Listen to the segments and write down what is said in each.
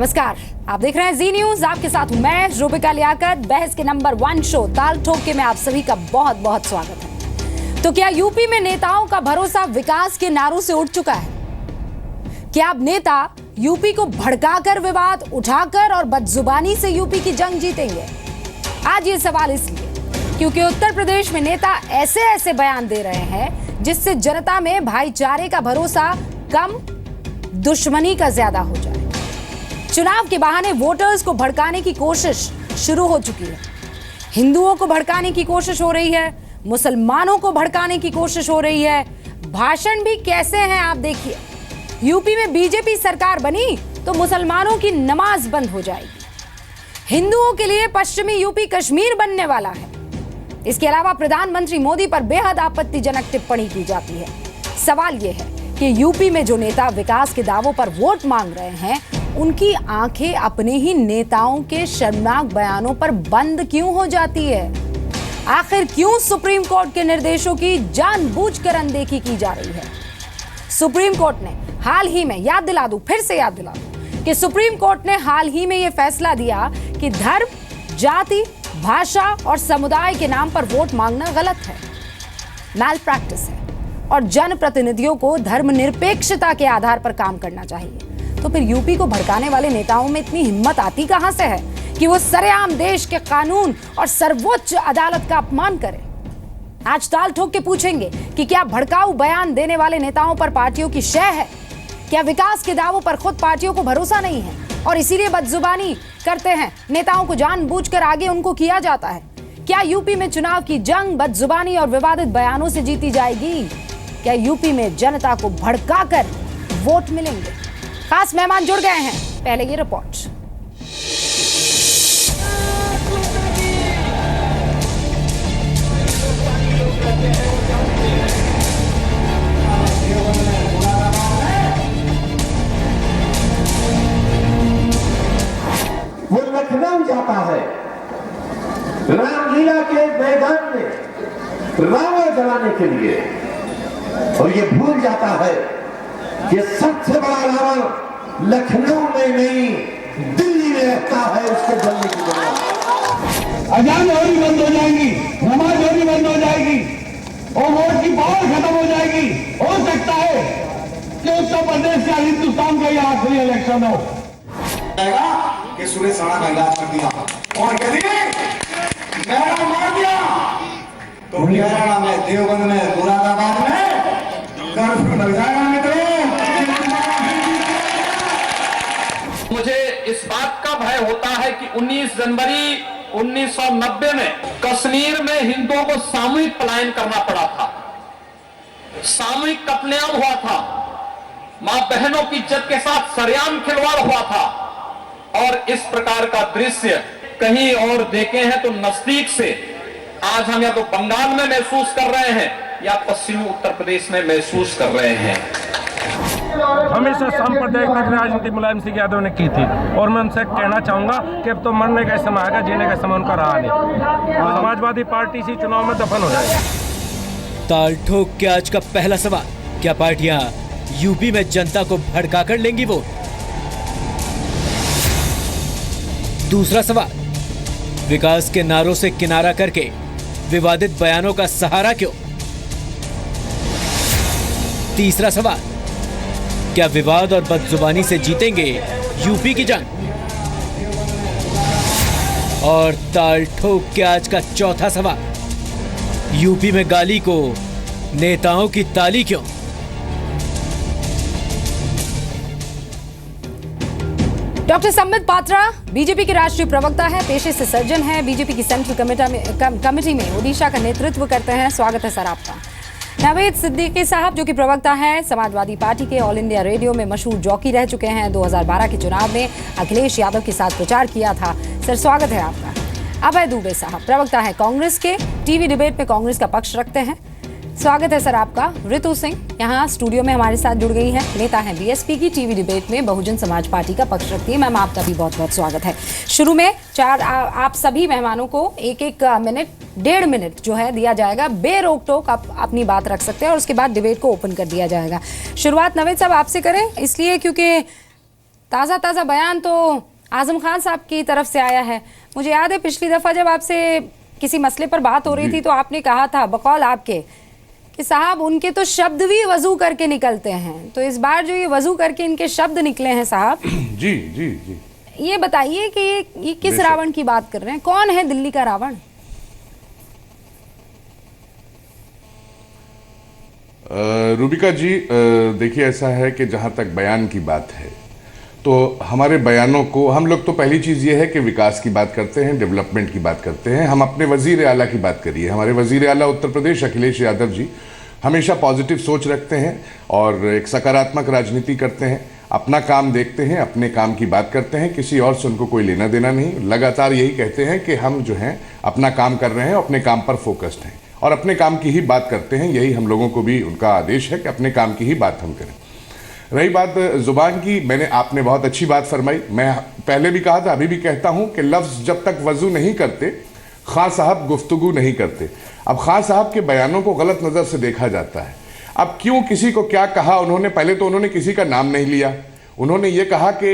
नमस्कार, आप देख रहे हैं जी न्यूज। आपके साथ हूं मैं रूबिका लियाकत। बहस के नंबर 1 शो ताल ठोक के में आप सभी का बहुत बहुत स्वागत है। तो क्या यूपी में नेताओं का भरोसा विकास के नारों से उठ चुका है? क्या अब नेता यूपी को भड़काकर, विवाद उठाकर और बदजुबानी से यूपी की जंग जीतेंगे? आज ये सवाल इसलिए क्योंकि उत्तर प्रदेश में नेता ऐसे ऐसे बयान दे रहे हैं जिससे जनता में भाईचारे का भरोसा कम, दुश्मनी का ज्यादा हो जाए। चुनाव के बहाने वोटर्स को भड़काने की कोशिश शुरू हो चुकी है। हिंदुओं को भड़काने की कोशिश हो रही है, मुसलमानों को भड़काने की कोशिश हो रही है। भाषण भी कैसे हैं आप देखिए। यूपी में बीजेपी सरकार बनी तो मुसलमानों की नमाज बंद हो जाएगी। हिंदुओं के लिए पश्चिमी यूपी कश्मीर बनने वाला है। इसके अलावा प्रधानमंत्री मोदी पर बेहद आपत्तिजनक टिप्पणी की जाती है। सवाल यह है कि यूपी में जो नेता विकास के दावों पर वोट मांग रहे हैं, उनकी आंखें अपने ही नेताओं के शर्मनाक बयानों पर बंद क्यों हो जाती है? आखिर क्यों सुप्रीम कोर्ट के निर्देशों की जानबूझकर अनदेखी की जा रही है? सुप्रीम कोर्ट ने हाल ही में, फिर से याद दिला दूं कि सुप्रीम कोर्ट ने हाल ही में यह फैसला दिया कि धर्म, जाति, भाषा और समुदाय के नाम पर वोट मांगना गलत है, मैल प्रैक्टिस है और जनप्रतिनिधियों को धर्मनिरपेक्षता के आधार पर काम करना चाहिए। तो फिर यूपी को भड़काने वाले नेताओं में इतनी हिम्मत आती कहां से है कि वो सरेआम देश के कानून और सर्वोच्च अदालत का अपमान करें? आज ताल ठोक के पूछेंगे कि क्या भड़काऊ बयान देने वाले नेताओं पर पार्टियों की शय है? क्या विकास के दावों पर खुद पार्टियों को भरोसा नहीं है और इसीलिए बदजुबानी करते हैं? नेताओं को जानबूझकर आगे उनको किया जाता है। क्या यूपी में चुनाव की जंग बदजुबानी और विवादित बयानों से जीती जाएगी? क्या यूपी में जनता को भड़काकर वोट मिलेंगे? खास मेहमान जुड़ गए हैं, पहले ये रिपोर्ट। वो लखनऊ जाता है, रामलीला के मैदान में रावण जलाने के लिए, और ये भूल जाता है कि सबसे बड़ा रावण लखनऊ में नहीं, दिल्ली में रहता है। उसके जलने की जरूरत। अजान और भी बंद हो जाएंगी, नमाज और भी बंद हो जाएगी और वोट की पावर खत्म हो जाएगी। हो सकता है कि उत्तर प्रदेश या हिंदुस्तान का यह आखिरी इलेक्शन हो कि सुरेश राणा का इलाज कर दिया और मैंने मार दिया तो हरियाणा में, देवबंद में, मुरादाबाद में कर्फ्यू लग जाएगा। मुझे इस बात का भय होता है कि 19 जनवरी 1990 में कश्मीर में हिंदुओं को सामूहिक पलायन करना पड़ा था, सामूहिक कत्लेआम हुआ था, मां बहनों की इज्जत के साथ सरेआम खिलवाड़ हुआ था। और इस प्रकार का दृश्य कहीं और देखे हैं तो नजदीक से आज हम या तो बंगाल में महसूस कर रहे हैं या पश्चिमी उत्तर प्रदेश में महसूस कर रहे हैं। हमेशा सांप्रदायिक राजनीति मुलायम सिंह यादव ने की थी और मैं उनसे कहना चाहूंगा कि अब तो मरने का समय आएगा, जीने का समय उनका रहा नहीं। तो समाजवादी पार्टी इसी चुनाव में दफन हो जाएगी। ताल ठोक के आज का पहला सवाल, क्या पार्टियां यूपी में जनता को भड़का कर लेंगी वोट? दूसरा सवाल, विकास के नारों से किनारा करके विवादित बयानों का सहारा क्यों? तीसरा सवाल, क्या विवाद और बदजुबानी से जीतेंगे यूपी की जंग? और ताल ठोक के आज का चौथा सवाल, यूपी में गाली को नेताओं की ताली क्यों? डॉक्टर संबित पात्रा बीजेपी के राष्ट्रीय प्रवक्ता है, पेशे से सर्जन है, बीजेपी की सेंट्रल कमेटी में ओडिशा का नेतृत्व करते हैं। स्वागत है सर आपका। नवेद सिद्दीकी साहब जो कि प्रवक्ता हैं समाजवादी पार्टी के, ऑल इंडिया रेडियो में मशहूर जॉकी रह चुके हैं, 2012 के चुनाव में अखिलेश यादव के साथ प्रचार किया था। सर स्वागत है आपका। अभय दुबे साहब प्रवक्ता है कांग्रेस के, टीवी डिबेट में कांग्रेस का पक्ष रखते हैं। स्वागत है सर आपका। ऋतु सिंह यहाँ स्टूडियो में हमारे साथ जुड़ गई हैं, नेता हैं बीएसपी की, टीवी डिबेट में बहुजन समाज पार्टी का पक्ष रखती है। मैम आपका भी बहुत बहुत स्वागत है। शुरू में आप सभी मेहमानों को एक एक मिनट, 1.5 मिनट जो है दिया जाएगा, बेरोक टोक आप अपनी बात रख सकते हैं और उसके बाद डिबेट को ओपन कर दिया जाएगा। शुरुआत नवेद साहब आपसे करें, इसलिए क्योंकि ताज़ा ताज़ा बयान तो आजम खान साहब की तरफ से आया है। मुझे याद है पिछली दफ़ा जब आपसे किसी मसले पर बात हो रही थी तो आपने कहा था बकौल आपके कि साहब उनके तो शब्द भी वजू करके निकलते हैं, तो इस बार जो ये वजू करके इनके शब्द निकले हैं साहब, जी जी जी, ये बताइए कि ये किस रावण की बात कर रहे हैं? कौन है दिल्ली का रावण? रूबिका जी, देखिए ऐसा है कि जहाँ तक बयान की बात है तो हमारे बयानों को हम लोग तो पहली चीज़ ये है कि विकास की बात करते हैं, डेवलपमेंट की बात करते हैं। हम अपने वजीर आला की बात करिए, हमारे वजीर आला उत्तर प्रदेश अखिलेश यादव जी हमेशा पॉजिटिव सोच रखते हैं और एक सकारात्मक राजनीति करते हैं, अपना काम देखते हैं, अपने काम की बात करते हैं, किसी और से उनको कोई लेना देना नहीं। लगातार यही कहते हैं कि हम जो हैं अपना काम कर रहे हैं, अपने काम पर फोकस्ड हैं और अपने काम की ही बात करते हैं। यही हम लोगों को भी उनका आदेश है कि अपने काम की ही बात हम करें। रही बात जुबान की, आपने बहुत अच्छी बात फरमाई। मैं पहले भी कहा था, अभी भी कहता हूं कि लफ्ज जब तक वजू नहीं करते खां साहब गुफ्तगू नहीं करते। अब खां साहब के बयानों को गलत नजर से देखा जाता है। अब क्यों, किसी को क्या कहा उन्होंने? पहले तो उन्होंने किसी का नाम नहीं लिया, उन्होंने ये कहा कि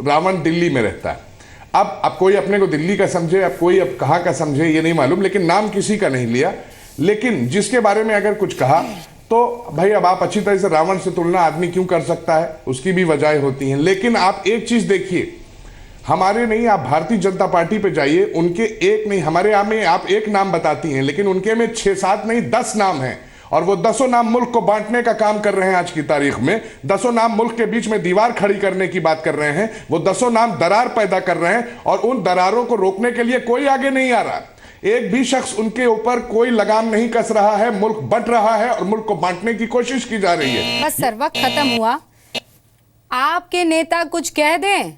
रावण दिल्ली में रहता है। अब कोई अपने को दिल्ली का समझे, अब कोई अब कहाँ का समझे ये नहीं मालूम, लेकिन नाम किसी का नहीं लिया। लेकिन जिसके बारे में अगर कुछ कहा तो भाई अब आप अच्छी तरह से रावण से तुलना आदमी क्यों कर सकता है, उसकी भी वजह होती हैं। लेकिन आप एक चीज देखिए, हमारे नहीं, आप भारतीय जनता पार्टी पे जाइए, उनके एक नहीं, हमारे यहाँ में आप एक नाम बताती हैं लेकिन उनके में 6-7 नहीं 10 नाम हैं और वो 10 नाम मुल्क को बांटने का काम कर रहे हैं। आज की तारीख में 10 नाम मुल्क के बीच में दीवार खड़ी करने की बात कर रहे हैं, वो 10 नाम दरार पैदा कर रहे हैं और उन दरारों को रोकने के लिए कोई आगे नहीं आ रहा। एक भी शख्स उनके ऊपर कोई लगाम नहीं कस रहा है। मुल्क बंट रहा है और मुल्क को बांटने की कोशिश की जा रही है। बस सर, वक्त खत्म हुआ। आपके नेता कुछ कह दें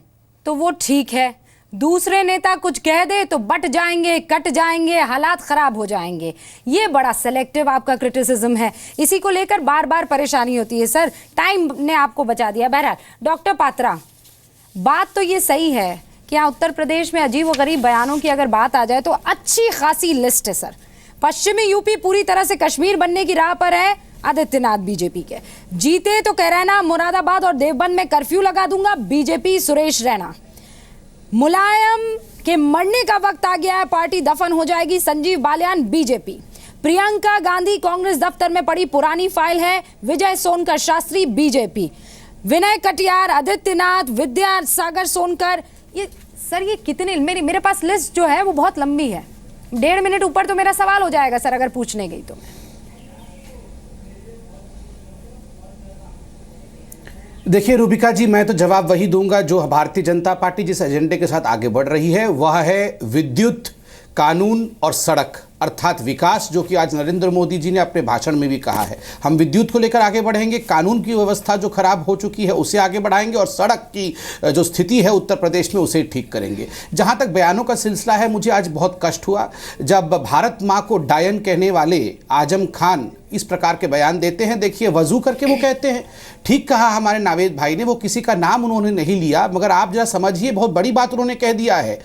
तो वो ठीक है, दूसरे नेता कुछ कह दे तो बट जाएंगे, कट जाएंगे, हालात खराब हो जाएंगे। ये बड़ा सेलेक्टिव आपका क्रिटिसिज्म है, इसी को लेकर बार बार परेशानी होती है। सर, टाइम ने आपको बचा दिया। बहरहाल डॉक्टर पात्रा, बात तो ये सही है कि यहाँ उत्तर प्रदेश में अजीब व गरीब बयानों की अगर बात आ जाए तो अच्छी खासी लिस्ट है सर। पश्चिमी यूपी पूरी तरह से कश्मीर बनने की राह पर है। आदित्यनाथ बीजेपी के जीते तो कह रहे ना मुरादाबाद और देवबंद में कर्फ्यू लगा दूंगा, बीजेपी सुरेश रैना। मुलायम के मरने का वक्त आ गया है, पार्टी दफन हो जाएगी, संजीव बालियान बीजेपी। प्रियंका गांधी कांग्रेस दफ्तर में पड़ी पुरानी फाइल है, विजय सोनकर शास्त्री बीजेपी। विनय कटियार, आदित्यनाथ, विद्या सागर सोनकर। ये सर, ये कितने, मेरे पास लिस्ट जो है वो बहुत लंबी है। 1.5 मिनट ऊपर तो मेरा सवाल हो जाएगा सर अगर पूछने गई तो। देखिए रूबिका जी, मैं तो जवाब वही दूंगा जो भारतीय जनता पार्टी जिस एजेंडे के साथ आगे बढ़ रही है, वह है विद्युत, कानून और सड़क, अर्थात विकास, जो कि आज नरेंद्र मोदी जी ने अपने भाषण में भी कहा है। हम विद्युत को लेकर आगे बढ़ेंगे, कानून की व्यवस्था जो खराब हो चुकी है उसे आगे बढ़ाएंगे और सड़क की जो स्थिति है उत्तर प्रदेश में उसे ठीक करेंगे। जहां तक बयानों का सिलसिला है, मुझे आज बहुत कष्ट हुआ जब भारत माँ को डायन कहने वाले आजम खान इस प्रकार के बयान देते हैं। देखिए, वजू करके वो कहते हैं, ठीक कहा हमारे नावेद भाई ने, वो किसी का नाम उन्होंने नहीं लिया, मगर आप जरा समझिए, बहुत बड़ी बात उन्होंने कह दिया है।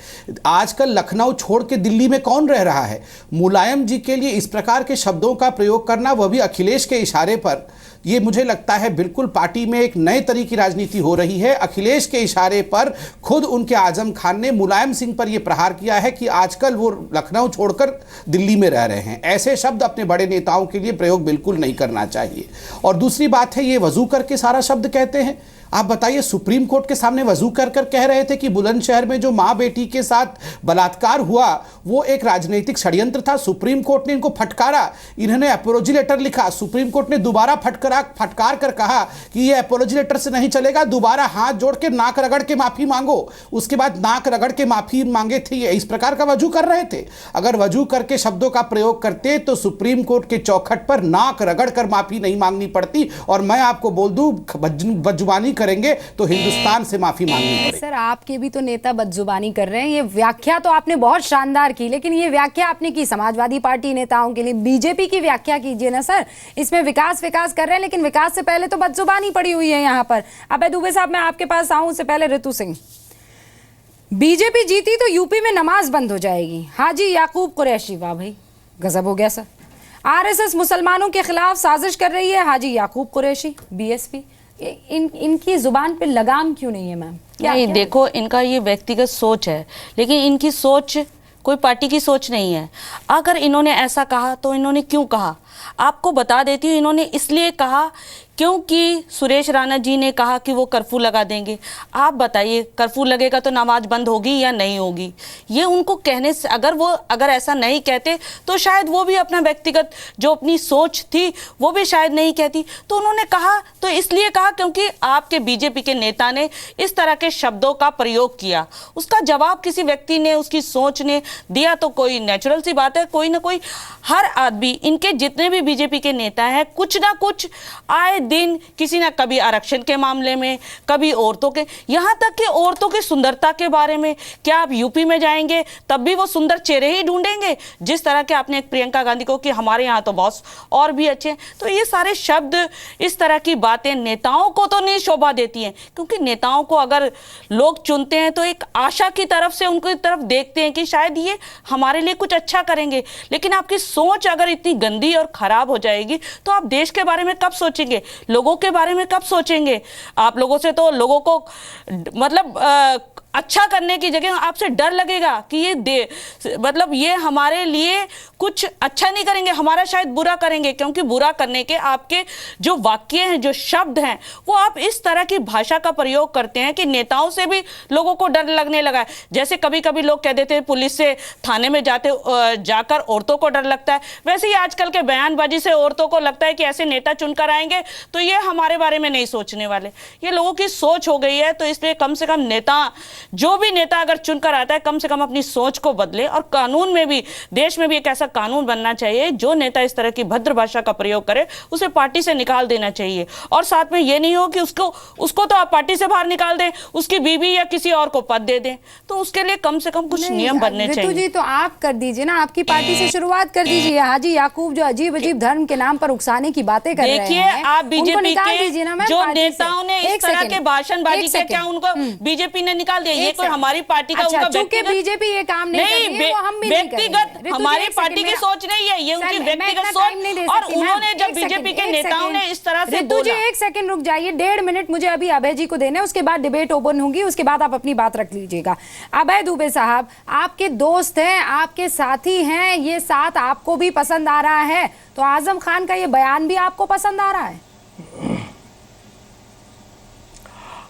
आजकल लखनऊ छोड़ के दिल्ली में कौन रह रहा है? मुलायम जी के लिए इस प्रकार के शब्दों का प्रयोग करना, वह भी अखिलेश के इशारे पर, ये मुझे लगता है बिल्कुल पार्टी में एक नए तरह की राजनीति हो रही है। अखिलेश के इशारे पर खुद उनके आजम खान ने मुलायम सिंह पर यह प्रहार किया है कि आजकल वो लखनऊ छोड़कर दिल्ली में रह रहे हैं। ऐसे शब्द अपने बड़े नेताओं के लिए प्रयोग बिल्कुल नहीं करना चाहिए। और दूसरी बात है, ये वजू करके सारा शब्द कहते हैं। आप बताइए, सुप्रीम कोर्ट के सामने वजू कर कह रहे थे कि बुलंदशहर में जो मां बेटी के साथ बलात्कार हुआ वो एक राजनीतिक षड्यंत्र था। सुप्रीम कोर्ट ने इनको फटकारा, इन्होंने अपोलॉजी लेटर लिखा, सुप्रीम कोर्ट ने दोबारा फटकार कर कहा कि ये अपोलॉजी लेटर से नहीं चलेगा, दोबारा हाथ जोड़ के नाक रगड़ के माफी मांगो। उसके बाद नाक रगड़ के माफी मांगे थे, ये इस प्रकार का वजू कर रहे थे। अगर वजू करके शब्दों का प्रयोग करते तो सुप्रीम कोर्ट के चौखट पर नाक रगड़ कर माफी नहीं मांगनी पड़ती। और मैं आपको बोल दूं, बदजुबानी करेंगे तो हिंदुस्तान से माफी मांगनी पड़ेगी। सर, आपके भी तो नेता बदजुबानी कर रहे हैं। ये व्याख्या तो आपने बहुत शानदार की, लेकिन ये व्याख्या आपने की समाजवादी पार्टी नेताओं के लिए, बीजेपी की व्याख्या कीजिए ना सर। इसमें विकास विकास कर रहे हैं, लेकिन विकास से पहले तो बदजुबानी पड़ी हुई है यहाँ पर। अब दुबे साहब, मैं आपके पास आऊं उससे पहले ऋतु सिंह, बीजेपी जीती तो यूपी में नमाज बंद हो जाएगी, हाजी याकूब कुरैशी। वाह भाई, गजब हो गया सर। आरएसएस मुसलमानों के खिलाफ साजिश कर रही है, हाजी याकूब कुरैशी बीएसपी। इनकी जुबान पे लगाम क्यों नहीं है मैम? नहीं, देखो, इनका ये व्यक्तिगत सोच है, लेकिन इनकी सोच कोई पार्टी की सोच नहीं है। अगर इन्होंने ऐसा कहा तो इन्होंने क्यों कहा, आपको बता देती हूँ। इन्होंने इसलिए कहा क्योंकि सुरेश राणा जी ने कहा कि वो कर्फ्यू लगा देंगे। आप बताइए, कर्फ्यू लगेगा तो नमाज बंद होगी या नहीं होगी? ये उनको कहने से, अगर ऐसा नहीं कहते तो शायद वो भी अपना व्यक्तिगत जो अपनी सोच थी वो भी शायद नहीं कहती। तो उन्होंने कहा तो इसलिए कहा क्योंकि आपके बीजेपी के नेता ने इस तरह के शब्दों का प्रयोग किया। उसका जवाब किसी व्यक्ति ने, उसकी सोच ने दिया तो कोई नेचुरल सी बात है। कोई ना कोई, हर आदमी, इनके जितने भी बीजेपी के नेता हैं, कुछ ना कुछ आए दिन किसी ना, कभी आरक्षण के मामले में, कभी औरतों के, यहां तक कि औरतों की सुंदरता के बारे में। क्या आप यूपी में जाएंगे तब भी वो सुंदर चेहरे ही ढूंढेंगे? जिस तरह के आपने एक प्रियंका गांधी को कि हमारे यहाँ तो बॉस और भी अच्छे हैं। तो ये सारे शब्द, इस तरह की बातें नेताओं को तो नहीं शोभा देती हैं, क्योंकि नेताओं को अगर लोग चुनते हैं तो एक आशा की तरफ से उनकी तरफ देखते हैं कि शायद ये हमारे लिए कुछ अच्छा करेंगे। लेकिन आपकी सोच अगर इतनी गंदी और खराब हो जाएगी तो आप देश के बारे में कब सोचेंगे, लोगों के बारे में कब सोचेंगे? आप लोगों से तो लोगों को मतलब अच्छा करने की जगह आपसे डर लगेगा कि ये हमारे लिए कुछ अच्छा नहीं करेंगे, हमारा शायद बुरा करेंगे। क्योंकि बुरा करने के आपके जो वाक्य हैं, जो शब्द हैं, वो आप इस तरह की भाषा का प्रयोग करते हैं कि नेताओं से भी लोगों को डर लगने लगा है। जैसे कभी कभी लोग कह देते हैं पुलिस से थाने में जाकर औरतों को डर लगता है, वैसे ही आजकल के बयानबाजी से औरतों को लगता है कि ऐसे नेता चुनकर आएंगे तो ये हमारे बारे में नहीं सोचने वाले। ये लोगों की सोच हो गई है। तो इसलिए कम से कम नेता, जो भी नेता अगर चुनकर आता है, कम से कम अपनी सोच को बदले। और कानून में भी, देश में भी एक ऐसा कानून बनना चाहिए, जो नेता इस तरह की भद्र भाषा का प्रयोग करे उसे पार्टी से निकाल देना चाहिए। और साथ में ये नहीं हो कि उसको तो आप पार्टी से बाहर निकाल दें, उसकी बीवी या किसी और को पद दे दें। तो उसके लिए कम से कम कुछ नियम बनने चाहिए। जी, तो आप कर दीजिए ना, आपकी पार्टी से शुरुआत कर दीजिए। हाजी याकूब जो अजीब अजीब धर्म के नाम पर उकसाने की बातें कर रहे हैं, देखिए, आप बीजेपी के जो नेताओं ने इस तरह के भाषणबाजी किया, क्या उनको बीजेपी ने निकाल दिया? ये कोई हमारी पार्टी का, उनका व्यक्तिगत, बीजेपी ये काम नहीं कर रही है, वो हम भी नहीं कर रहे हैं। व्यक्तिगत हमारी पार्टी की सोच नहीं है, ये उनकी व्यक्तिगत सोच। और उन्होंने जब बीजेपी के नेताओं ने इस तरह से बोला, जी 1 सेकंड रुक जाइए, 1.5 मिनट मुझे अभी अभय जी को देने, उसके बाद डिबेट ओपन होगी, उसके बाद आप अपनी बात रख लीजिएगा। अभय दुबे साहब, आपके दोस्त हैं, आपके साथी हैं, ये साथ आपको भी पसंद आ रहा है, तो आजम खान का ये बयान भी आपको पसंद आ रहा है?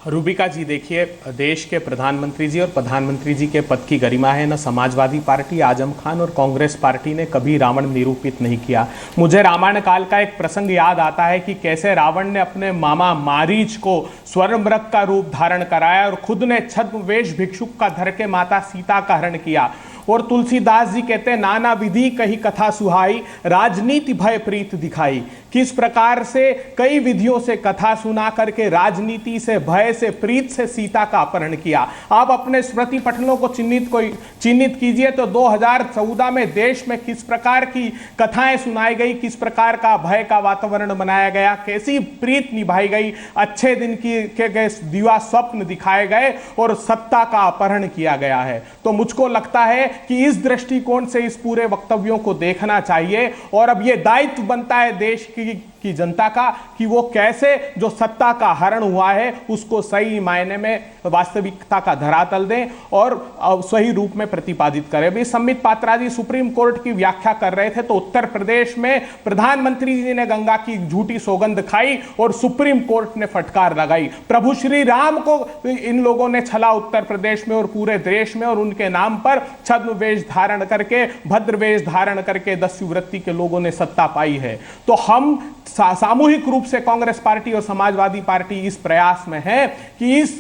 रूबिका जी, देखिए, देश के प्रधानमंत्री जी और प्रधानमंत्री जी के पद की गरिमा है। न समाजवादी पार्टी, आजम खान और कांग्रेस पार्टी ने कभी रावण निरूपित नहीं किया। मुझे रामायण काल का एक प्रसंग याद आता है कि कैसे रावण ने अपने मामा मारीच को स्वर्णमृग का रूप धारण कराया और खुद ने छद्म वेश भिक्षुक का धर के माता सीता का हरण किया। और तुलसीदास जी कहते हैं, नाना विधि कही कथा सुहाई, राजनीति भय प्रीत दिखाई। किस प्रकार से कई विधियों से कथा सुना करके राजनीति से, भय से, प्रीत से सीता का अपहरण किया। आप अपने स्मृति पटलों को चिन्हित कीजिए तो 2014 में देश में किस प्रकार की कथाएं सुनाई गई, किस प्रकार का भय का वातावरण बनाया गया, कैसी प्रीत निभाई गई, अच्छे दिन के गए दिवा स्वप्न दिखाए गए और सत्ता का अपहरण किया गया है। तो मुझको लगता है कि इस दृष्टिकोण से इस पूरे वक्तव्यों को देखना चाहिए। और अब यह दायित्व बनता है देश की जनता का कि वो कैसे जो सत्ता का हरण हुआ है उसको सही मायने में वास्तविकता का धरातल दें और सही रूप में प्रतिपादित करें। अभी संबित पात्रा जी सुप्रीम कोर्ट की व्याख्या कर रहे थे तो उत्तर प्रदेश में प्रधानमंत्री जी ने गंगा की झूठी सौगंध खाई और सुप्रीम कोर्ट ने फटकार लगाई। प्रभु श्री राम को इन लोगों ने छला उत्तर प्रदेश में और पूरे देश में, और उनके नाम पर छद्म वेश धारण करके, भद्र वेश धारण करके दस्युवृत्ति के लोगों ने सत्ता पाई है। तो हम सामूहिक रूप से कांग्रेस पार्टी और समाजवादी पार्टी इस प्रयास में है कि इस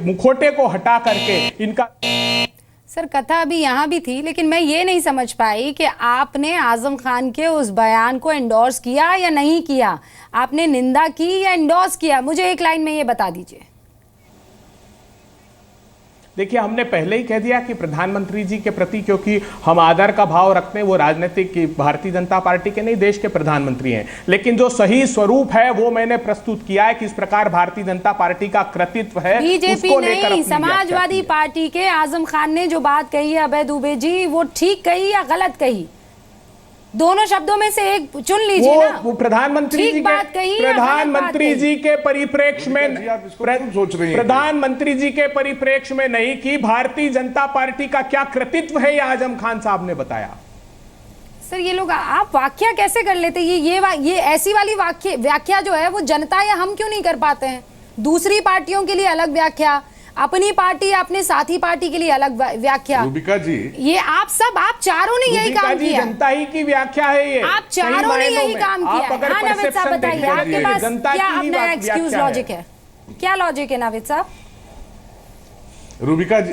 मुखौटे को हटा करके इनका। सर, कथा अभी यहाँ भी थी, लेकिन मैं ये नहीं समझ पाई कि आपने आजम खान के उस बयान को एंडोर्स किया या नहीं किया, आपने निंदा की या एंडोर्स किया, मुझे एक लाइन में ये बता दीजिए। देखिए, हमने पहले ही कह दिया कि प्रधानमंत्री जी के प्रति क्योंकि हम आदर का भाव रखते हैं, वो राजनीतिक भारतीय जनता पार्टी के नहीं, देश के प्रधानमंत्री हैं, लेकिन जो सही स्वरूप है वो मैंने प्रस्तुत किया है। किस प्रकार भारतीय जनता पार्टी का कृतित्व है, बीजेपी नहीं, समाजवादी पार्टी के आजम खान ने जो बात कही है अभय दुबे जी, वो ठीक कही या गलत कही? दोनों शब्दों में से एक चुन लीजिए ना। वो प्रधानमंत्री ठीक जी बात के कही या गलत बात प्रधानमंत्री कही? जी के परिप्रेक्ष्य में सोच रही हैं प्रधानमंत्री जी के परिप्रेक्ष्य में नहीं कि भारतीय जनता पार्टी का क्या कृतित्व है, ये आजम खान साहब ने बताया। सर ये लोग आप व्याख्या कैसे कर लेते हैं? ये ऐसी वाली व्याख्या जो है वो जनता या हम क्यों नहीं कर पाते हैं? दूसरी पार्टियों के लिए अलग व्याख्या, अपनी पार्टी अपने साथी पार्टी के लिए अलग व्याख्या। रूबिका जी, ये आप चारों ने यही काम किया। जनता ही की व्याख्या है ये। आप चारों ने यही काम किया। हाँ नाविद साहब बताइए, आपके पास क्या अपना एक्सक्यूज लॉजिक है? क्या लॉजिक है नाविद साहब? रूबिका जी,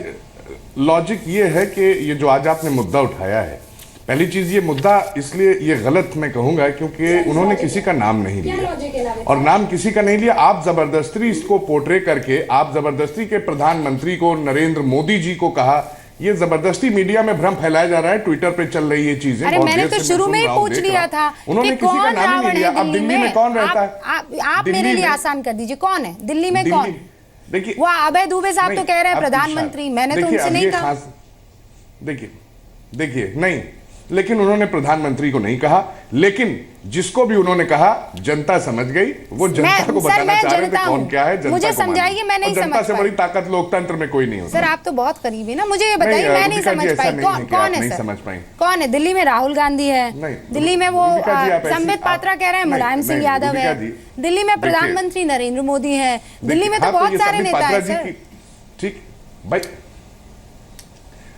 लॉजिक ये है कि ये जो आज आपने मुद्दा उठाया है, पहली चीज ये मुद्दा इसलिए ये गलत मैं कहूंगा क्योंकि उन्होंने किसी का नाम नहीं लिया, और नाम किसी का नहीं लिया। आप जबरदस्ती इसको पोर्ट्रे करके आप जबरदस्ती के प्रधानमंत्री को नरेंद्र मोदी जी को कहा, ये जबरदस्ती मीडिया में भ्रम फैलाया जा रहा है, ट्विटर पे चल रही है चीजें। अरे मैंने तो शुरू में ही पूछ लिया था, उन्होंने किसी का नाम नहीं लिया। अब दिल्ली में कौन रहता है? आप मेरे लिए आसान कर दीजिए, कौन है दिल्ली में? कौन? देखिए वो अभय दुबे साहब तो कह रहे हैं प्रधानमंत्री, मैंने तो उनसे नहीं कहा। देखिए नहीं, लेकिन उन्होंने प्रधानमंत्री को नहीं कहा, लेकिन जिसको भी उन्होंने कहा जनता समझ गई। वो जनता को बताना चाह रहे थे कौन क्या है, जनता मुझे समझाइए, मैं नहीं समझ जनता से बड़ी ताकत लोकतंत्र में कोई नहीं होती। सर आप तो बहुत करीब है ना, मुझे ये बताइए, मैं नहीं समझ पाई कौन है सर? समझ पाई कौन है? दिल्ली में राहुल गांधी है, दिल्ली में वो संबित पात्रा कह रहे हैं मुलायम सिंह यादव है, दिल्ली में प्रधानमंत्री नरेंद्र मोदी है, दिल्ली में तो बहुत सारे नेता है सर। ठीक भाई,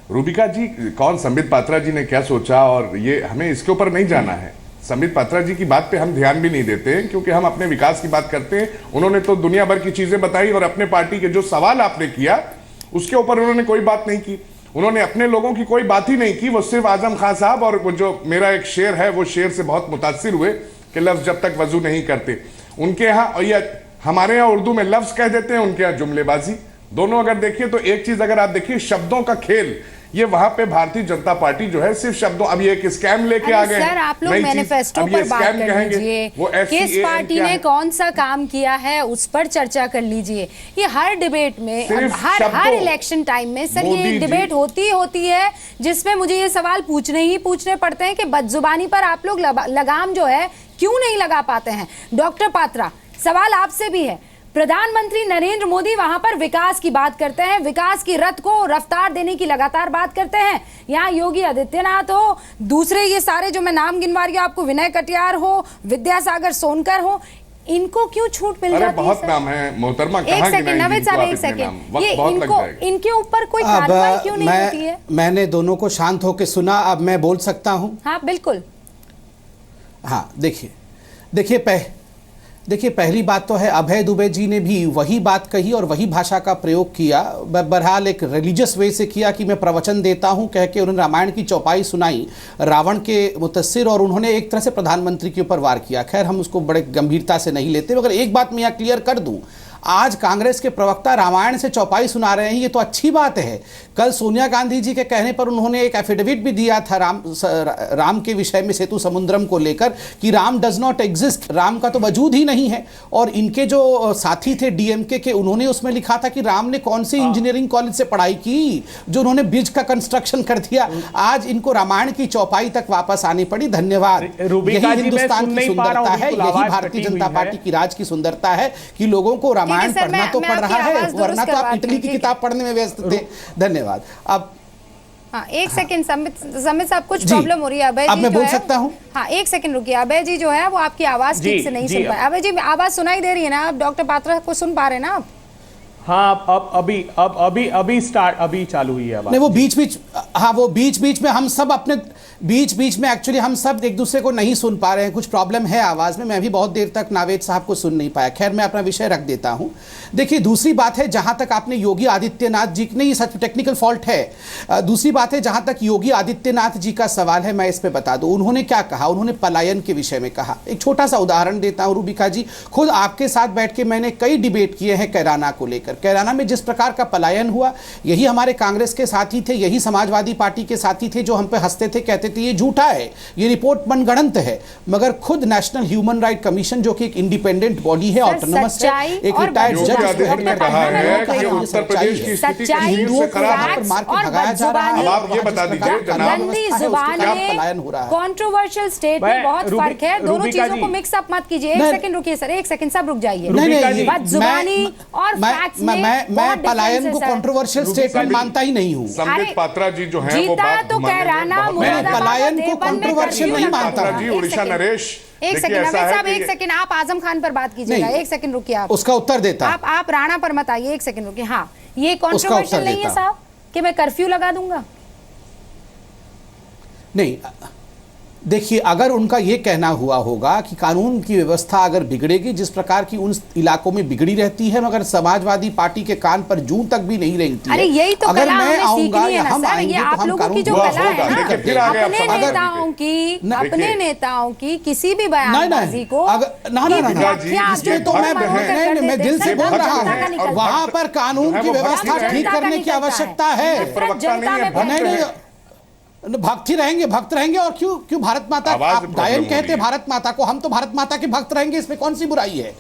रूबिका जी, कौन संबित पात्रा जी ने क्या सोचा और ये हमें इसके ऊपर नहीं जाना है। संबित पात्रा जी की बात पे हम ध्यान भी नहीं देते हैं क्योंकि हम अपने विकास की बात करते हैं। उन्होंने तो दुनिया भर की चीजें बताई और अपने पार्टी के जो सवाल आपने किया उसके ऊपर उन्होंने कोई बात नहीं की। उन्होंने अपने लोगों की कोई बात ही नहीं की। वो सिर्फ आजम खान साहब और वो जो मेरा एक शेर है, वो शेर से बहुत मुतासिर हुए कि लफ्ज जब तक वजू नहीं करते। उनके यहाँ, और ये हमारे यहाँ उर्दू में लफ्ज कह देते हैं, उनके यहाँ जुमलेबाजी। दोनों अगर देखिए तो एक चीज अगर आप देखिए, शब्दों का खेल, ये वहां पे भारतीय जनता पार्टी जो है सिर्फ शब्दों, अब ये एक स्कैम लेके आ गए। सर आप लोग मैनिफेस्टो पर बात कर लीजिए, किस पार्टी ने कौन सा काम किया है उस पर चर्चा कर लीजिए। ये हर डिबेट में, हर इलेक्शन टाइम में सर ये डिबेट होती है जिसमें मुझे ये सवाल पूछने पड़ते हैं कि बदजुबानी पर आप लोग लगाम जो है क्यों नहीं लगा पाते हैं। डॉक्टर पात्रा, सवाल आपसे भी है। प्रधानमंत्री नरेंद्र मोदी वहां पर विकास की बात करते हैं, विकास की रथ को रफ्तार देने की लगातार बात करते हैं। यहाँ योगी आदित्यनाथ हो, दूसरे ये सारे जो मैं नाम गिनवा रही हूँ आपको, विनय कटियार हो, विद्यासागर सोनकर हो, इनको क्यों छूट मिल जाती है? बहुत नाम है मोहतरमा, एक सेकंड नवेद साहब, एक सेकंड, ये इनके ऊपर कोई कार्रवाई क्यों नहीं होती है? मैंने दोनों को शांत होकर सुना, अब मैं बोल सकता हूँ? हाँ बिल्कुल। हाँ देखिए पहली बात तो है, अभय दुबे जी ने भी वही बात कही और वही भाषा का प्रयोग किया, बहरहाल एक रिलीजियस वे से किया कि मैं प्रवचन देता हूं कह के उन्होंने रामायण की चौपाई सुनाई रावण के मुतस्सिर, और उन्होंने एक तरह से प्रधानमंत्री के ऊपर वार किया। खैर हम उसको बड़े गंभीरता से नहीं लेते, मगर एक बात मैं यहाँ क्लियर कर दूं, आज कांग्रेस के प्रवक्ता रामायण से चौपाई सुना रहे हैं, ये तो अच्छी बात है। कल सोनिया गांधी जी के कहने पर उन्होंने एक एफिडेविट भी दिया था राम के विषय में, सेतु समुद्रम को लेकर, कि Ram does not exist, Ram का तो वजूद ही नहीं है। और इनके जो साथी थे डीएमके के, उन्होंने उसमें लिखा था कि राम ने कौन सी इंजीनियरिंग कॉलेज से पढ़ाई की जो उन्होंने ब्रिज का कंस्ट्रक्शन कर दिया। आज इनको रामायण की चौपाई तक वापस आनी पड़ी। धन्यवाद। यही हिंदुस्तान की सुंदरता है, यही भारतीय जनता पार्टी की राज की सुंदरता है कि लोगों को रामायण पढ़ना तो पढ़ रहा है, वरना तो आप इटली की किताब पढ़ने में व्यस्त थे। धन्यवाद। अब हाँ एक सेकंड, समित साहब कुछ प्रॉब्लम हो रही है। अभय जी, अब मैं बोल सकता हूँ? हाँ एक सेकंड रुकिए। अभय जी जो है वो आपकी आवाज ठीक से नहीं सुन पाए। अभय जी आवाज सुनाई दे रही है ना? आप डॉक्टर पात्रा को सुन पा रहे हैं ना आप? हाँ अभी चालू हुई है आवाज। नहीं, वो बीच में हम सब अपने बीच में एक्चुअली हम सब एक दूसरे को नहीं सुन पा रहे हैं, कुछ प्रॉब्लम है आवाज में। मैं भी बहुत देर तक नावेद साहब को सुन नहीं पाया। खैर मैं अपना विषय रख देता हूं। देखिए दूसरी बात है, जहां तक आपने योगी आदित्यनाथ जी की, नहीं सच टेक्निकल फॉल्ट है। दूसरी बात है, जहां तक योगी आदित्यनाथ जी का सवाल है, मैं इस पे बता दूं उन्होंने क्या कहा। उन्होंने पलायन के विषय में कहा। एक छोटा सा उदाहरण देता हूं रूबिका जी, खुद आपके साथ बैठ के मैंने कई डिबेट किए हैं कैराना को लेकर। कैराना में जिस प्रकार का पलायन हुआ, यही हमारे कांग्रेस के साथी थे, यही समाजवादी पार्टी के साथी थे जो हम पे हंसते थे, कहते थे ये झूठा है, ये रिपोर्ट मनगढ़ंत है। मगर खुद नेशनल ह्यूमन राइट कमीशन जो कि एक इंडिपेंडेंट बॉडी है, ऑटोनोमस है, एक रिटायर्ड जज ने कहा है कि उत्तर प्रदेश की स्थिति हिंदुओं को यहाँ पर मार के भगाया जा रहा है। अब आप ये बता दीजिए जनाब, पलायन हो रहा है। कंट्रोवर्शियल स्टेट में बहुत फर्क है, दोनों चीजों को मिक्स अप मत कीजिए। एक सेकंड रुकिए सर, एक सेकंड, सब रुक जाइए। बदजुबानी और फैक्ट्स में मैं पलायन को कंट्रोवर्शियल स्टेटमेंट मानता ही नहीं हूँ। संबित पात्रा जी जो है वो जीता तो कैराना, मैं पलायन को कंट्रोवर्शियल नहीं मानता जी। उड़ीसा नरेश, एक सेकंड नवेद साहब, एक सेकंड आप आजम खान पर बात कीजिएगा। एक सेकंड रुकिए, आप उसका उत्तर देता। आप राणा पर मत आइए, एक सेकंड रुकिए। हाँ, ये कंट्रोवर्शियल नहीं है साहब कि मैं कर्फ्यू लगा दूंगा? नहीं, देखिए, अगर उनका यह कहना हुआ होगा कि कानून की व्यवस्था अगर बिगड़ेगी जिस प्रकार की उन इलाकों में बिगड़ी रहती है, मगर समाजवादी पार्टी के कान पर जूं तक भी नहीं रेंगती है। अरे यही तो अगर कला मैं हमें आऊंगा सीखनी है या ना हम सर, आएंगे ये तो आप हम लोगों की कानून जो कला है ना, अपने नेताओं की किसी भी बयानबाजी को इसमें तो मैं दिल से बोल रहा हूँ, वहां पर कानून की व्यवस्था ठीक करने की आवश्यकता है। भक्त रहेंगे और क्यों भारत माता, आप गायन कहते हैं भारत माता को, हम तो भारत माता के भक्त रहेंगे, इसमें कौन सी बुराई है?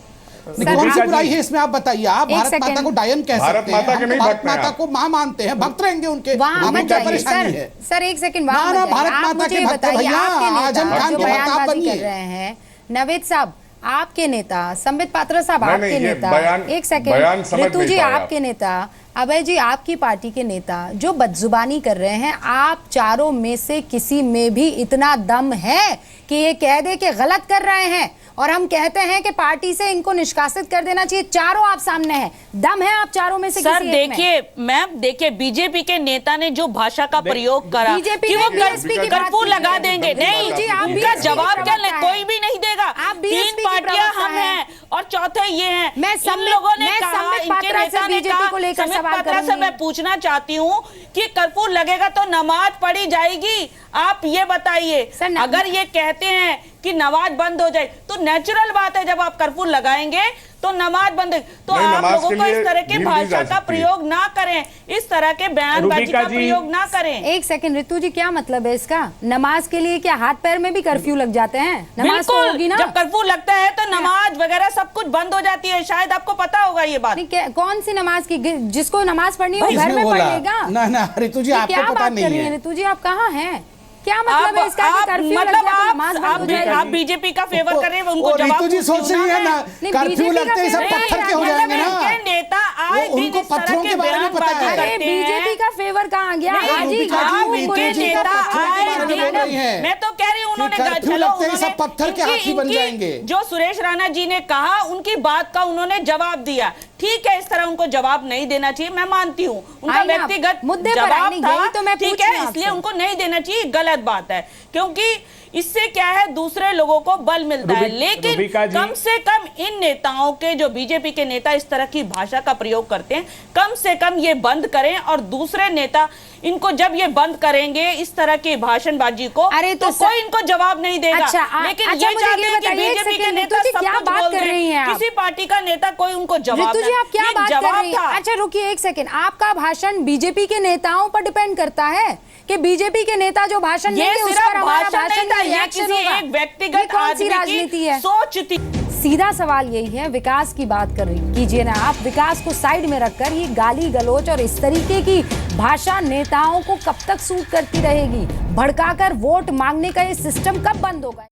कौन सी बुराई है इसमें, आप बताइए। आप भारत माता को डायन कह सकते हैं, भारत माता को मां मानते हैं, भक्त रहेंगे उनके, क्या परेशानी है? सर एक सेकंड, भारत माता के भक्त भैया आजम खान के भक्त आप बनिए। कर रहे हैं नवेद साहब, आपके नेता संबित पात्रा साहब, आपके नेता, एक सेकंड ऋतु जी, आपके नेता अभय जी, आपकी पार्टी के नेता जो बदजुबानी कर रहे हैं, आप चारों में से किसी में भी इतना दम है कि ये कह दे कि गलत कर रहे हैं और हम कहते हैं कि पार्टी से इनको निष्कासित कर देना चाहिए? चारों आप सामने हैं, दम है आप चारों में से सर? किसी देखिए मैम, देखिए बीजेपी के नेता ने जो भाषा का प्रयोग करा कि वो कर्फ्यू लगा देंगे, नहीं, इसका जवाब क्या कोई भी नहीं देगा। 3 पार्टियां हम हैं और चौथे ये हैं। इन लोगों ने कहा, इनके नेता ने कहा, संबित पात्रा से मैं पूछना चाहती हूँ कि कर्फ्यू लगेगा तो नमाज पढ़ी जाएगी? आप ये बताइए। अगर ये कहते हैं कि नमाज बंद हो जाए तो नेचुरल बात है, जब आप कर्फ्यू लगाएंगे तो नमाज बंद, तो आप लोगों को इस तरह के भाषा का प्रयोग ना करें, इस तरह के बयानबाजी का प्रयोग ना करें। एक सेकंड ऋतु जी, क्या मतलब है इसका? नमाज के लिए क्या हाथ पैर में भी कर्फ्यू लग जाते हैं? नमाज तो होगी ना? जब कर्फ्यू लगता है तो नमाज वगैरह सब कुछ बंद हो जाती है, शायद आपको पता होगा ये बात। कौन सी नमाज की? जिसको नमाज पढ़नी हो घर में पढ़ लेगा ना। ऋतु जी, आपको पता नहीं है। ऋतु जी, आप कहाँ हैं? क्या मतलब है इसका? मतलब आप बीजेपी का फेवर कर रहे हैं, उनको जवाब जी सोच रही है ना, कर्फ्यू लगते ही सब पत्थर के हो जाएंगे ना। नेता आए उनको पत्थरों के बारे में पता है। बीजेपी का फेवर कहाँ गया? मैं तो कह रही हूँ उन्होंने सब पत्थर के हाथी बन जाएंगे। जो सुरेश राणा जी ने कहा, उनकी बात का उन्होंने जवाब दिया। ठीक है, इस तरह उनको जवाब नहीं देना चाहिए, मैं मानती हूँ, उनका व्यक्तिगत जवाब था, ठीक है, इसलिए उनको नहीं देना चाहिए, गलत बात है, क्योंकि इससे क्या है, दूसरे लोगों को बल मिलता है। लेकिन कम से कम इन नेताओं के, जो बीजेपी के नेता इस तरह की भाषा का प्रयोग करते हैं, कम से कम ये बंद करें, और दूसरे नेता इनको जब ये बंद करेंगे इस तरह की भाषणबाजी को, अरे तो कोई इनको जवाब नहीं देगा। लेकिन ये चाहते हैं कि बीजेपी के नेता सब कुछ बोल दें, किसी पार्टी का नेता कोई उनको जवाब नहीं। आप क्या बात कर रही हैं? अच्छा रुकिए एक सेकंड, आपका भाषण बीजेपी के नेताओं पर डिपेंड करता है कि बीजेपी के नेता जो भाषण देंगे उस पर हमारा भाषण का रिएक्शन होगा? एक व्यक्तिगत राजनीति की है, सोच थी। सीधा सवाल यही है, विकास की बात कर रही कीजिए ना आप। विकास को साइड में रखकर ये गाली गलौज और इस तरीके की भाषा नेताओं को कब तक सूट करती रहेगी? भड़काकर वोट मांगने का ये सिस्टम कब बंद होगा?